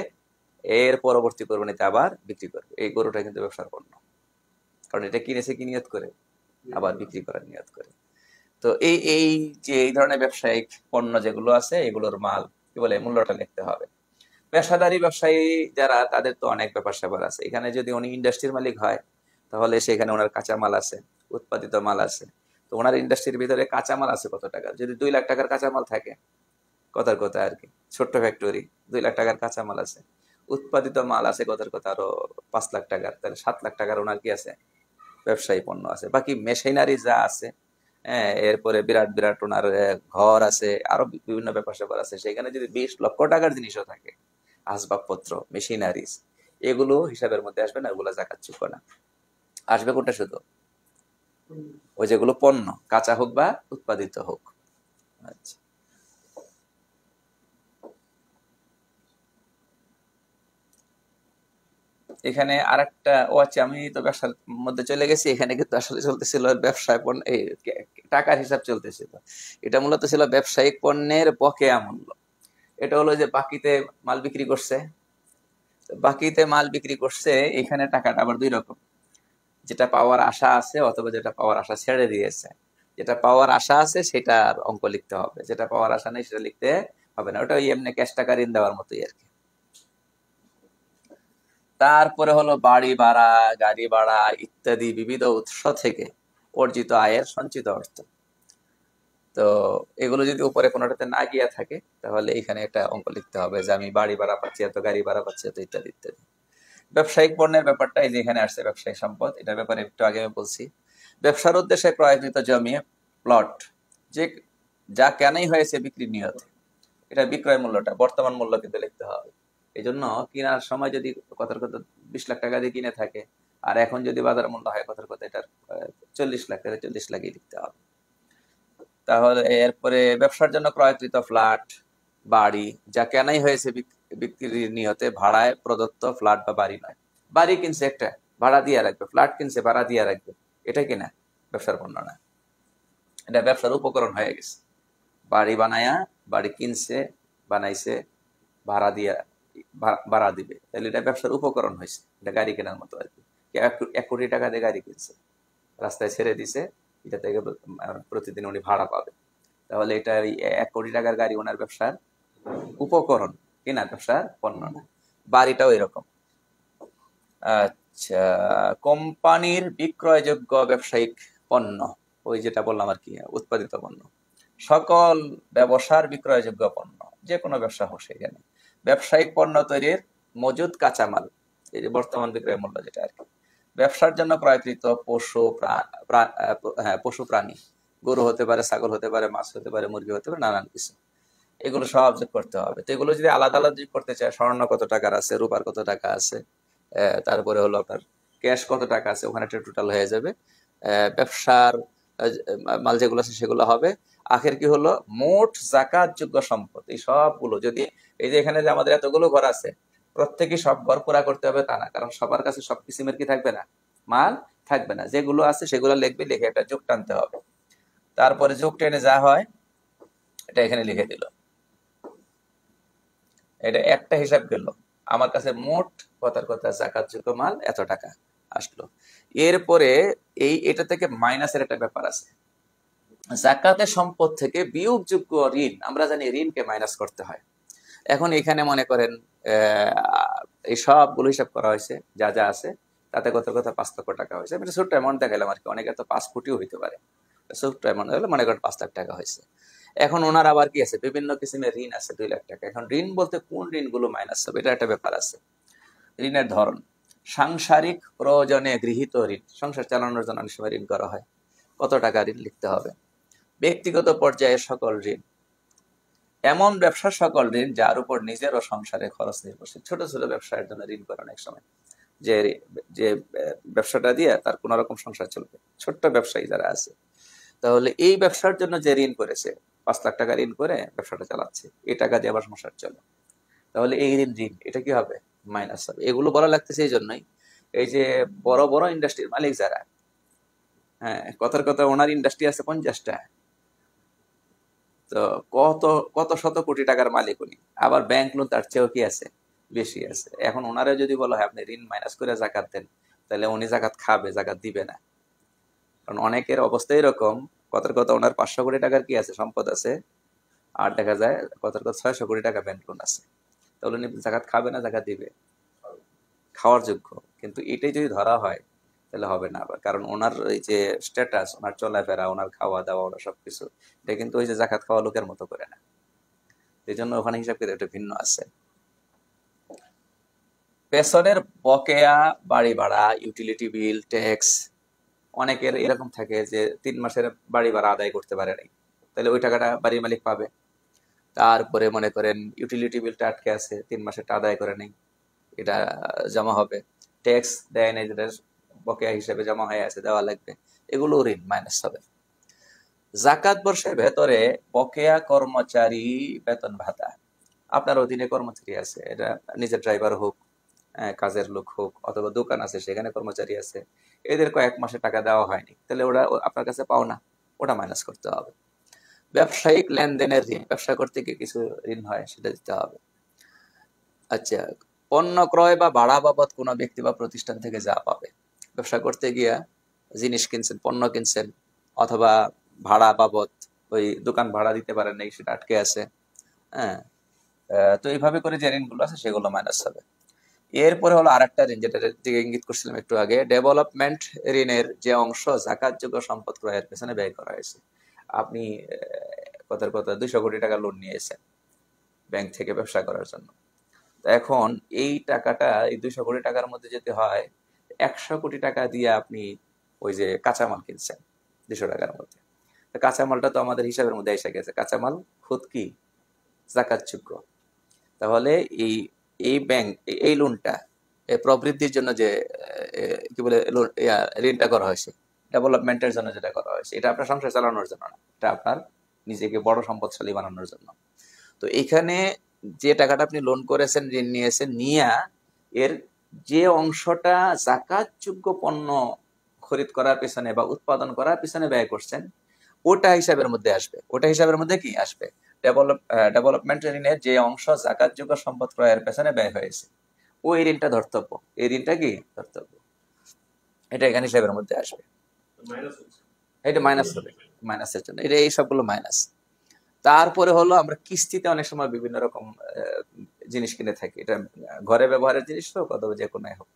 এর পরবর্তী কোরবানিতে আবার বিক্রি করবে। এই গরুটা কিন্তু ব্যবসার পণ্য, কারণ এটা কিনেছে কি নিয়ত করে, আবার বিক্রি করার নিয়ত করে। তো এই এই যে এই ধরনের ব্যবসায়িক পণ্য যেগুলো আছে, এগুলোর মাল কি বলে, মূল্যটা লিখতে হবে। পেশাদারি ব্যবসায়ী যারা, তাদের তো অনেক ব্যাপার স্যাপার আছে। এখানে যদি উনি ইন্ডাস্ট্রির মালিক হয়, তাহলে সেখানে ওনার কাঁচা মাল আছে, উৎপাদিত মাল আছে। তো ওনার ইন্ডাস্ট্রির ভিতরে কাঁচা মাল আছে কত টাকা, যদি 2 লাখ টাকার কাঁচা মাল থাকে, কথার কথা আর কি, ছোট্ট ফ্যাক্টরি, 2 লাখ টাকার কাঁচা মাল আছে, উৎপাদিত মাল আছে কথার কথা আরো 5 লাখ টাকার, তাহলে 7 লাখ টাকার ওনার কি আছে, ব্যবসায়ী পণ্য আছে। বাকি মেশিনারি যা আছে, হ্যাঁ, এরপরে বিরাট বিরাট ওনার ঘর আছে, আরো বিভিন্ন ব্যাপার স্যাপার আছে, সেখানে যদি 20 লক্ষ টাকার জিনিসও থাকে, আসবাবপত্র, মেশিনারিজ, এগুলো হিসাবের মধ্যে আসবে না, ওগুলো যাকাত যোগ্য না। আসবে কোনটা, শুধু ওই যেগুলো পণ্য, কাঁচা হোক বা উৎপাদিত হোক। আচ্ছা, এখানে আরেকটা, আচ্ছা, আমি তো ব্যবসার মধ্যে চলে গেছি। এখানে কিন্তু আসলে চলতেছিল ব্যবসায় পণ্য, এই টাকার হিসাব চলতেছিল। এটা মূলত ছিল ব্যবসায়িক পণ্যের বকেয়া মূল্য। এটা হলো যে বাকিতে মাল বিক্রি করছে, বাকিতে মাল বিক্রি করছে, এখানে টাকাটা আবার 2 রকম, যেটা পাওয়ার আশা আছে অথবা যেটা পাওয়ার আশা ছেড়ে দিয়েছে। যেটা পাওয়ার আশা আছে সেটার অঙ্ক লিখতে হবে, যেটা পাওয়ার আশা নেই সেটা লিখতে হবে না। ওটা ওই এমনি ক্যাশ টাকা ঋণ দেওয়ার মতোই আর কি। তারপরে হলো বাড়ি ভাড়া, গাড়ি ভাড়া ইত্যাদি বিবিধ উৎস থেকে অর্জিত আয়ের সঞ্চিত অর্থ। তো এগুলো যদি উপরে কোনোটাতে না গিয়ে থাকে, তাহলে এখানে একটা অঙ্ক লিখতে হবে যে আমি বাড়ি ভাড়া পাচ্ছি এত, গাড়ি ভাড়া পাচ্ছি এত, ইত্যাদি ইত্যাদি। ব্যবসায়িক পণ্যের ব্যাপারটা এই যে এখানে আসছে, ব্যবসায়িক সম্পদ, এটার ব্যাপারে একটু আগে আমি বলছি। ব্যবসার উদ্দেশ্যে ক্রয়কৃত জমি, প্লট, যে যা কেনাই হয়েছে বিক্রি নিয়ত, এটা বিক্রয় মূল্যটা, বর্তমান মূল্য কিন্তু লিখতে হবে। এই জন্য কেনার সময় যদি কথার কথা 20 লাখ টাকা দিয়ে কিনে থাকে, আর এখন যদি বাজার মূল্য হয় কথার কথা এটার 40 লাখ, তাহলে 40 লাখই লিখতে হবে। তাহলে এরপরে ব্যবসার জন্য ক্রয়কৃত ফ্ল্যাট, বাড়ি, যা কেনাই হয়েছে বিক্রির নিয়তে, ভাড়ায় প্রদত্ত ফ্ল্যাট বা বাড়ি নয়। বাড়ি কিনছে একটা, ভাড়া দিয়ে রাখবে, ফ্ল্যাট কিনছে, ভাড়া দিয়ে রাখবে, এটা কিনা ব্যবসার পণ্য না, এটা ব্যবসার উপকরণ হয়ে গেছে। বাড়ি বানায়া, বাড়ি কিনছে, বানাইছে, ভাড়া দিয়া, ভাড়া দিবে, তাহলে এটা ব্যবসার উপকরণ হয়েছে। এটা গাড়ি কেনার মতো আর কি। 1 কোটি টাকা দিয়ে গাড়ি কিনছে, রাস্তায় ছেড়ে দিছে, এটা থেকে প্রতিদিন উনি ভাড়া পাবে, তাহলে এটা 1 কোটি টাকার গাড়ি ওনার ব্যবসার উপকরণ, কিনা ব্যবসার পণ্য না। বাড়িটাও এরকম। আচ্ছা, কোম্পানির বিক্রয়যোগ্য ব্যবসায়িক পণ্য, ওই যেটা বললাম আর কি, উৎপাদিত পণ্য। সকল ব্যবসার বিক্রয়যোগ্য পণ্য, যে কোনো ব্যবসা হোক সেখানে ব্যবসায়িক পণ্য তৈরির মজুদ কাঁচামাল, এই যে বর্তমান বিক্রয় মূল্য যেটা আর কি, ব্যবসার জন্য ক্রয়কৃত পশু প্রাণী, গরু হতে পারে, ছাগল হতে পারে, মাছ হতে পারে, মুরগি হতে পারে, নানান কিছু, এগুলো সব যোগ করতে হবে। তো এগুলো যদি আলাদা আলাদা যোগ করতে চায়, স্বর্ণ কত টাকার আছে, রূপার কত টাকা আছে, তারপরে হলো আপনার ক্যাশ কত টাকা আছে, ওখানে একটা টোটাল হয়ে যাবে। ব্যবসার মাল যেগুলো আছে সেগুলো হবে। আখের কি হলো, মোট জাকাত যোগ্য সম্পদ, এই সবগুলো যদি, এই যে এখানে যে আমাদের এতগুলো ঘর আছে, প্রত্যেকে সব ঘর পুরা করতে হবে তা না, কারণ সবার কাছে সব কিসিমের কি থাকবে না, মাল থাকবে না। যেগুলো আছে সেগুলো লিখবে, লিখে একটা যোগ টানতে হবে। তারপরে যোগ টেনে যা হয় এটা এখানে লিখে দিল, এটা একটা হিসাব গেল, আমার কাছে মোট কথার কথা জাকাতযোগ্য মাল এত টাকা আসলো। এরপরে এটা থেকে মাইনাসের একটা ব্যাপার আছে, জাকাতের সম্পদ থেকে বিয়োগযোগ্য ঋণ, আমরা জানি ঋণকে মাইনাস করতে হয়। এখন এখানে মনে করেন এই সবগুলো হিসাব করা হয়েছে, যা যা আছে তাতে কত কথা 5 লক্ষ টাকা হয়েছে। আমি ছোট্ট অ্যামাউন্ট দেখালাম আর কি, অনেকে তো 5 কোটিও হইতে পারে, ছোট্ট অ্যামাউন্ট হলে মনে করেন 5 লাখ টাকা হয়েছে। এখন ওনার আবার কি আছে, বিভিন্ন কিসিমের ঋণ আছে 2 লাখ টাকা। এখন ঋণ বলতে কোন ঋণগুলো মাইনাস হবে, এটা একটা ব্যাপার আছে। ঋণের ধরন, সাংসারিক প্রয়োজনে গৃহীত ঋণ, সংসার চালানোর জন্য অনেক সময় ঋণ করা হয়, কত টাকা ঋণ লিখতে হবে। ব্যক্তিগত পর্যায়ে সকল ঋণ, এমন ব্যবসার সকল ঋণ যার উপর নিজের ও সংসারের খরচ নির্ভরশীল। ছোট ছোট ব্যবসায়ের জন্য ঋণ করে অনেক সময়, যে যে ব্যবসাটা দিয়ে তার কোন রকম সংসার চলবে, ছোট্ট ব্যবসায়ী যারা আছে, তাহলে এই ব্যবসার জন্য যে ঋণ করেছে, 5 লাখ টাকা ঋণ করে ব্যবসাটা চালাচ্ছে, এই টাকা দিয়ে আবার সংসার চলে, তাহলে এই ঋণ এটা কি হবে, মাইনাস হবে। এগুলো বলা লাগতেছে এই জন্যই, এই যে বড় বড় ইন্ডাস্ট্রির মালিক যারা, হ্যাঁ কথার কথা ওনার ইন্ডাস্ট্রি আছে 50টা, তো কত কত শত কোটি টাকার মালিক উনি, আবার ব্যাংক লোন তার চেয়েও কি আছে, বেশি আছে। এখন ওনারা যদি বলো হয় আপনি ঋণ মাইনাস করে জাকাত দেন, তাহলে উনি জাকাত খাবে, জাকাত দিবে না। কারণ অনেকের অবস্থা এরকম, কথার কথা ওনার 500 কোটি টাকার কি আছে, সম্পদ আছে, আর দেখা যায় কথার কথা 600 কোটি টাকা ব্যাংক লোন আছে, তাহলে উনি জাকাত খাবে না, জাকাত দিবে, খাওয়ার যোগ্য। কিন্তু এটাই যদি ধরা হয় তাহলে হবে না আবার, কারণ ওনার এই যে স্ট্যাটাস, ওনার চলাফেরা, ওনার খাওয়া দাওয়া, ওনার সবকিছু, এটা কিন্তু ওই যে জাকাত খাওয়া লোকের মতো করে না। এই জন্য ওখানে হিসাব করে একটা ভিন্ন আছে। পেছনের বকেয়া বাড়ি ভাড়া, ইউটিলিটি বিল, ট্যাক্স, অনেকের এরকম থাকে যে 3 মাসের বাড়ি ভাড়া আদায় করতে পারে নাই, তাহলে ওই টাকাটা বাড়ির মালিক পাবে। তারপরে মনে করেন ইউটিলিটি বিলটা আটকে আছে, 3 মাসেরটা আদায় করে নেই, এটা জমা হবে। ট্যাক্স দেয় নাই, যেটা বকেয়া হিসেবে জমা হয়ে আছে, দেওয়া লাগবে, এগুলো ঋণ মাইনাস হবে। জাকাত বর্ষের ভেতরে বকেয়া কর্মচারী বেতন ভাতা, আপনার অধীনে কর্মচারী আছে, এটা নিজের ড্রাইভার হোক, কাজের লোক হোক, অথবা দোকান আছে সেখানে কর্মচারী আছে, এদের কয়েক মাসে টাকা দেওয়া হয়নি, তাহলে ওরা আপনার কাছে পাও না, ওটা মাইনাস করতে হবে। ব্যবসায়িক লেনদেনের ঋণ, ব্যবসা করতে গিয়ে কিছু ঋণ হয়, সেটা দিতে হবে। আচ্ছা, পণ্য ক্রয় বা ভাড়া বাবদ কোনো ব্যক্তি বা প্রতিষ্ঠান থেকে যা পাবে, ব্যবসা করতে গিয়া জিনিস কিনছেন, পণ্য কিনছেন, অথবা ভাড়া বাবদ ওই দোকান ভাড়া দিতে পারেন নাই, সেটা আটকে আছে, হ্যাঁ, তো এইভাবে করে যে ঋণগুলো আছে সেগুলো মাইনাস হবে। এরপরে হলো আরেকটা ঋণ, যেটা দিকে ইঙ্গিত করছিলাম একটু আগে, ডেভেলপমেন্ট ঋণের যে অংশ জাকাতযোগ্য সম্পদ ক্রয়ের পেছনে ব্যয় করা হয়েছে। আপনি কথার কথা 200 কোটি টাকা লোন নিয়েছেন ব্যাংক থেকে ব্যবসা করার জন্য, এখন এই টাকাটা, এই 200 কোটি টাকার মধ্যে যদি হয় 100 কোটি টাকা দিয়ে আপনি ওই যে কাঁচামাল কিনছেন 200 টাকার মধ্যে, কাঁচামালটা তো আমাদের হিসাবের মধ্যে এসে গেছে, কাঁচামাল খুদ কি জাকাতযোগ্য। তাহলে এই এই ব্যাংক এই লোনটা প্রবৃদ্ধির জন্য যে কি বলে ঋণটা করা হয়েছে, ডেভেলপমেন্টের জন্য যেটা করা হয়েছে, এটা আপনার সংসার চালানোর জন্য না, এটা আপনার নিজেকে বড় সম্পদশালী বানানোর জন্য। তো এখানে যে টাকাটা আপনি লোন করেছেন, ঋণ নিয়েছেন, নিয়া এর যে অংশটা জাকাতযোগ্য পণ্য খরিদ করার পেছনে বা উৎপাদন করার পেছনে ব্যয় করছেন, ওটা হিসাবের মধ্যে আসবে। ওটা হিসাবের মধ্যে কি আসবে, ডেভেলপমেন্ট ঋণের যে অংশ জাকাতযোগ্য সম্পদ ক্রয়ের পেছনে ব্যয় হয়েছে, ওই ঋণটা ধর্তব্য, এই ঋণটা কি ধর্তব্য, এটা এখানে হিসাবের মধ্যে আসবে। এটা মাইনাস হবে, মাইনাসের জন্য এটা, এই সবগুলো মাইনাস। তারপরে হলো আমরা কিস্তিতে অনেক সময় বিভিন্ন রকম জিনিস কিনে থাকি, এটা ঘরে ব্যবহারের জিনিস হোক অথবা যে কোনো হোক,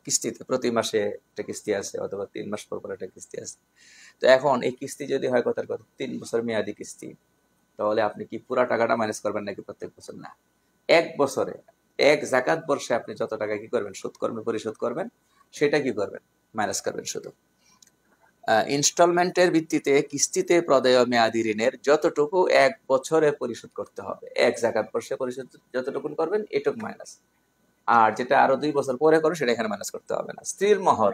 কিস্তিতে প্রতি মাসে একটা কিস্তি আছে, অথবা 3 মাস পর পর একটা কিস্তি আছে। তো এখন এই কিস্তি যদি হয় কথার কথা 3 বছর মেয়াদি কিস্তি, তাহলে আপনি কি পুরা টাকাটা মাইনাস করবেন নাকি প্রত্যেক বছর? না, 1 বছরে এক জাকাত বর্ষে আপনি যত টাকা কি করবেন সুদ করবেন, পরিশোধ করবেন, সেটা কি করবেন মাইনাস করবেন শুধু। ইনস্টলমেন্টের ভিত্তিতে কিস্তিতে প্রদেয় মেয়াদি ঋণের যতটুকু 1 বছরে পরিশোধ করতে হবে, এক জাকাত বর্ষে পরিশোধ যতটুকু করবেন এটুকু মাইনাস। আর যেটা আরো 2 বছর পরে করো সেটা এখানে মাইনাস করতে হবে না। স্ত্রীর মহর,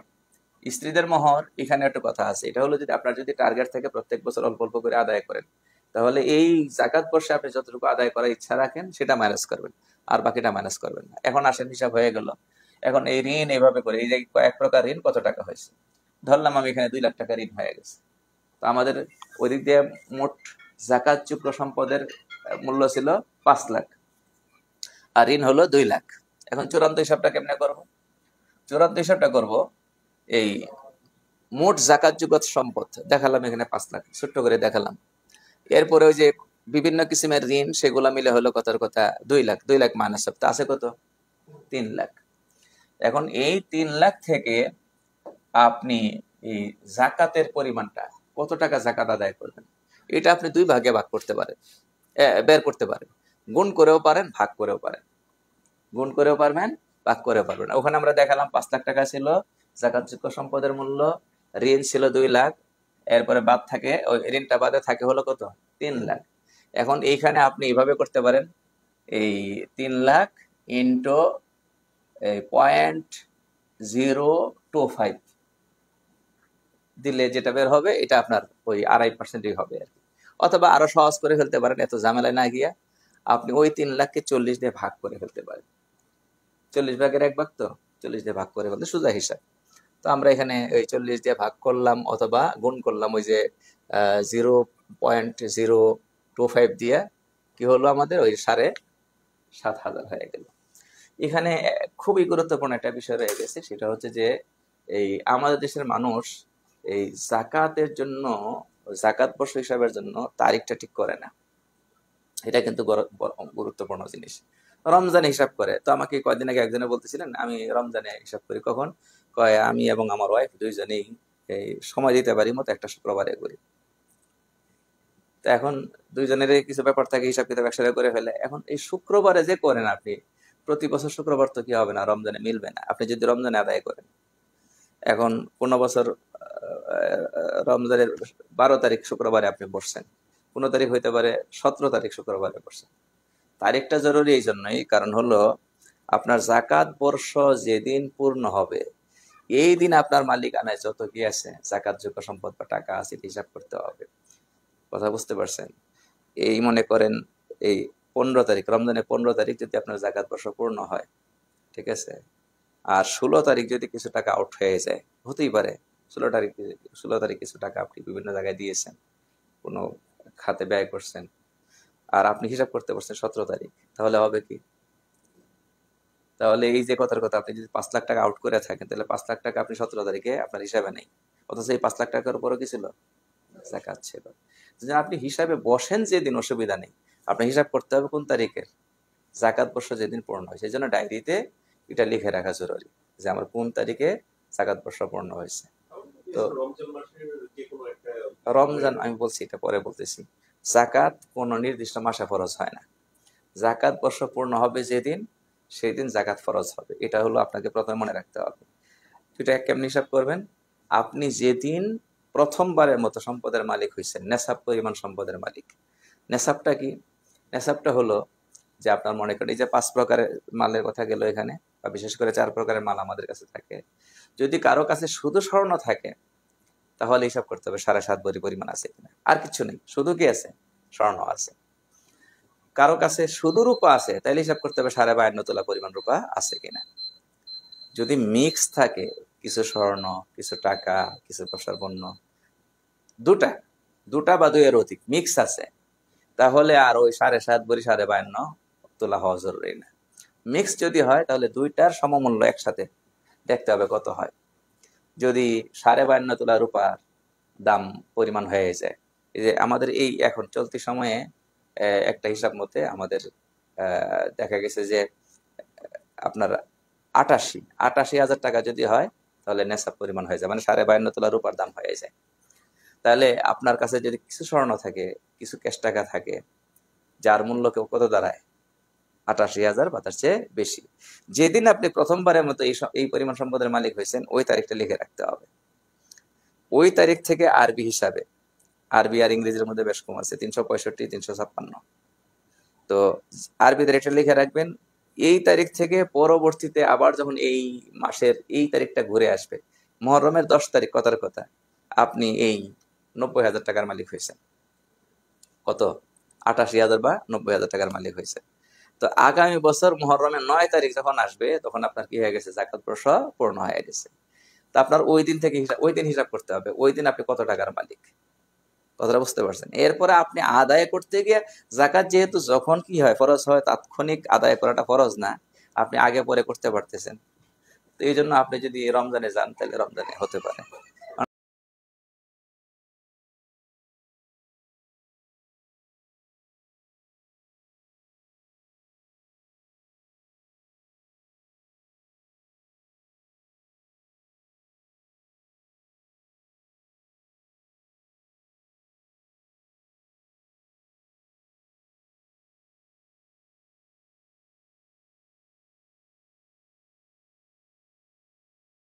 স্ত্রীদের মহর, এখানে একটা কথা আছে। এটা হলো যদি আপনার যদি টার্গেট থেকে প্রত্যেক বছর অল্প অল্প করে আদায় করেন, তাহলে এই জাকাত বর্ষে আপনি যতটুকু আদায় করার ইচ্ছা রাখেন সেটা মাইনাস করবেন, আর বাকিটা মাইনাস করবেন না। এখন আসেন, হিসাব হয়ে গেল। এখন এই ঋণ এইভাবে করে, এই যে কয়েক প্রকার ঋণ কত টাকা হয়েছে, ধরলাম আমি এখানে 2 লাখ টাকা ঋণ হয়ে গেছে। তো আমাদের ওই দিক দিয়ে মোট জাকাত যোগ্য সম্পদের মূল্য ছিল 5 লাখ, আর ঋণ হলো 2 লাখ। এখন চূড়ান্ত হিসাবটা কেমনে করবো? চূড়ান্ত হিসাবটা করবো, এই মোট জাকাতযোগ্য সম্পদ দেখালাম এখানে 5 লাখ, ছোট্ট করে দেখালাম। এরপরে ওই যে বিভিন্ন কিসিমের ঋণ, সেগুলা মিলে হলো কথার কথা 2 লাখ। 2 লাখ মাইনাস সপ্তাহ আছে কত? 3 লাখ। এখন এই 3 লাখ থেকে আপনি এই জাকাতের পরিমাণটা, কত টাকা জাকাত আদায় করবেন, এটা আপনি 2 ভাগে ভাগ করতে পারেন, বের করতে পারেন। গুণ করেও পারেন, ভাগ করেও পারেন। গুণ করেও পারবেন, ভাগ করেও পারবেন। ওখানে আমরা দেখালাম 5 লাখ টাকা ছিল জাকাতযোগ্য সম্পদের মূল্য, ঋণ ছিল 2 লাখ, এরপরে বাদ থাকে, ওই ঋণটা বাদে থাকে হলো কত? 3 লাখ। এখন এইখানে আপনি এইভাবে করতে পারেন, এই 3 লাখ ইন্টু 0.025 দিলে যেটা বের হবে এটা আপনার ওই 2.5%ই হবে আর কি। অথবা আরো সহজ করে ফেলতে পারেন, এত ঝামেলায় না গিয়া আপনি ওই 3 লাখকে 40 দিয়ে ভাগ করে ফেলতে পারেন। 40 ভাগের 1 ভাগ, তো 40 দিয়ে ভাগ করে ফেলতে সোজা হিসাব। তো আমরা এখানে ওই 40 দিয়ে ভাগ করলাম অথবা গুণ করলাম ওই যে 0.025 দিয়ে, কি হলো আমাদের ওই 7,500 হয়ে গেল। এখানে খুবই গুরুত্বপূর্ণ একটা বিষয় রয়ে গেছে, সেটা হচ্ছে যে এই আমাদের দেশের মানুষ এই জাকাতের জন্য, জাকাত বর্ষ হিসাবের জন্য তারিখটা ঠিক করে না। এটা কিন্তু গুরুত্বপূর্ণ জিনিস। রমজানে হিসাব করে। তো আমাকে কয়েকদিন আগে একজনে বলতেছিলেন, আমি রমজানে হিসাব করি কখন, কয় আমি এবং আমার ওয়াইফ দুইজনেই এই সময় দিতে পারি মতো একটা শুক্রবারে করি। তো এখন দুইজনের কিছু ব্যাপার থাকে, হিসাব কিতাব একসাথে করে ফেলে। এখন এই শুক্রবারে যে করেন আপনি, প্রতি বছর শুক্রবার তো কি হবে না, রমজানে মিলবে না আপনি যদি রমজানে আদায় করেন। এখন 15 বছর রমজানের 12 তারিখ শুক্রবারে আপনি বসছেন, 15 তারিখ হইতে পারে 17 তারিখ শুক্রবারে বসছেন। তারিখটা জরুরি এই জন্যই, কারণ হলো আপনার জাকাত বর্ষ যেদিন পূর্ণ হবে এই দিন আপনার মালিকানায় যত কি আছে জাকাত যোগ্য সম্পদ বা টাকা আছে হিসাব করতে হবে। কথা বুঝতে পারছেন? এই মনে করেন এই 15 তারিখ, রমজানের 15 তারিখ যদি আপনার জাকাত বর্ষ পূর্ণ হয়, ঠিক আছে, আর 16 তারিখ যদি কিছু টাকা আউট হয়ে যায়, হতেই পারে 16 তারিখ কিছু টাকা আপনি বিভিন্ন জায়গায় দিয়েছেন, কোনো খাতে ব্যয় করছেন, আর আপনি হিসাব করতে পারছেন 17 তারিখ, তাহলে হবে কি? তাহলে এই যে কথার কথা, আপনি যদি 5 লাখ টাকা আউট করে থাকেন, তাহলে 5 লাখ টাকা আপনি 17 তারিখে আপনার হিসাবে নেই, অথচ এই 5 লাখ টাকার উপরও কি ছিল? জাকাত ছিল। আপনি হিসাবে বসেন যেদিন, অসুবিধা নেই, আপনি হিসাব করতে হবে কোন তারিখের? জাকাত বর্ষ যেদিন পূর্ণ হয়। সেই জন্য ডায়েরিতে এটা লিখে রাখা জরুরি যে আমার কোন তারিখে জাকাত বর্ষ পূর্ণ হয়েছে। তো রমজান আমি বলছি, এটা পরে বলতেছি। জাকাত কোন নির্দিষ্ট মাসে ফরজ হয় না, জাকাত বর্ষ পূর্ণ হবে যেদিন সেই দিন জাকাত ফরজ হবে। এটা হলো আপনাকে প্রথমে মনে রাখতে হবে। এটা কেমনি হিসাব করবেন? আপনি যেদিন প্রথমবারের মতো সম্পদের মালিক হয়েছেন, নেশাব পরিমাণ সম্পদের মালিক। নেশাবটা কি? নেশাবটা হলো যে আপনার মনে করেন এই যে 5 প্রকারের মালের কথা গেল এখানে, বা বিশেষ করে 4 প্রকারের মাল আমাদের কাছে থাকে। যদি কারো কাছে শুধু স্বর্ণ থাকে তাহলে হিসাব করতে হবে 7.5 ভরি পরিমাণ আছে কিনা, আর কিছু নেই, শুধু কি আছে? স্বর্ণ আছে। কারো কাছে শুধু রূপা আছে, তাহলে হিসাব করতে হবে 52.5 তোলা পরিমাণ রূপা আছে কিনা। যদি মিক্স থাকে, কিছু স্বর্ণ, কিছু টাকা, কিছু প্রসার পণ্য, দুটা দুটা বা 2 এর অধিক মিক্স আছে, তাহলে আর ওই 7.5 ভরি 52.5 তোলা হওয়া জরুরি না। মিক্স যদি হয় তাহলে দুইটার সমমূল্য একসাথে দেখতে হবে কত হয়। যদি 52.5 তোলা রূপার দাম পরিমাণ হয়ে যায়, এই যে আমাদের এই এখন চলতি সময়ে একটা হিসাব মতে আমাদের দেখা গেছে যে আপনার ৮৮,০০০ টাকা যদি হয় তাহলে নেশাব পরিমাণ হয়ে যায়, মানে 52.5 তোলা রূপার দাম হয়ে যায়। তাহলে আপনার কাছে যদি কিছু স্বর্ণ থাকে, কিছু ক্যাশ টাকা থাকে, যার মূল্য কত দাঁড়ায়? ৮৮,০০০ বা তার চেয়ে বেশি। যেদিন আপনি প্রথমবারের মতো এই পরিমাণ সম্পদের মালিক হয়েছেন, ওই তারিখটা লিখে রাখতে হবে। ওই তারিখ থেকে আরবি হিসাবে, আরবি আর ইংরেজির মধ্যে বেশ কম আছে, 365, 356। তো আরবিতে এটা লিখে রাখবেন। এই তারিখ থেকে পরবর্তীতে আবার যখন এই মাসের এই তারিখটা ঘুরে আসবে, মুহররমের 10 তারিখ, কথার কথা, আপনি এই 90,000 টাকার মালিক হয়েছেন। কত? ৮৮,০০০ বা 90,000 টাকার মালিক হয়েছে। তো আগামী বছর মুহররমের 9 তারিখ যখন আসবে, তখন আপনার কি হয়ে গেছে? জাকাত বর্ষ পূর্ণ হয়ে গেছে। তো আপনার ওই দিন থেকে ওই দিন হিসাব করতে হবে, ওই দিন আপনি কত টাকার মালিক। কথাটা বুঝতে পারছেন? এরপরে আপনি আদায় করতে গিয়ে, জাকাত যেহেতু যখন কি হয় ফরজ হয়, তাৎক্ষণিক আদায় করাটা ফরজ না, আপনি আগে পরে করতে পারতেছেন। তো এই জন্য আপনি যদি রমজানে যান তাহলে রমজানে হতে পারে।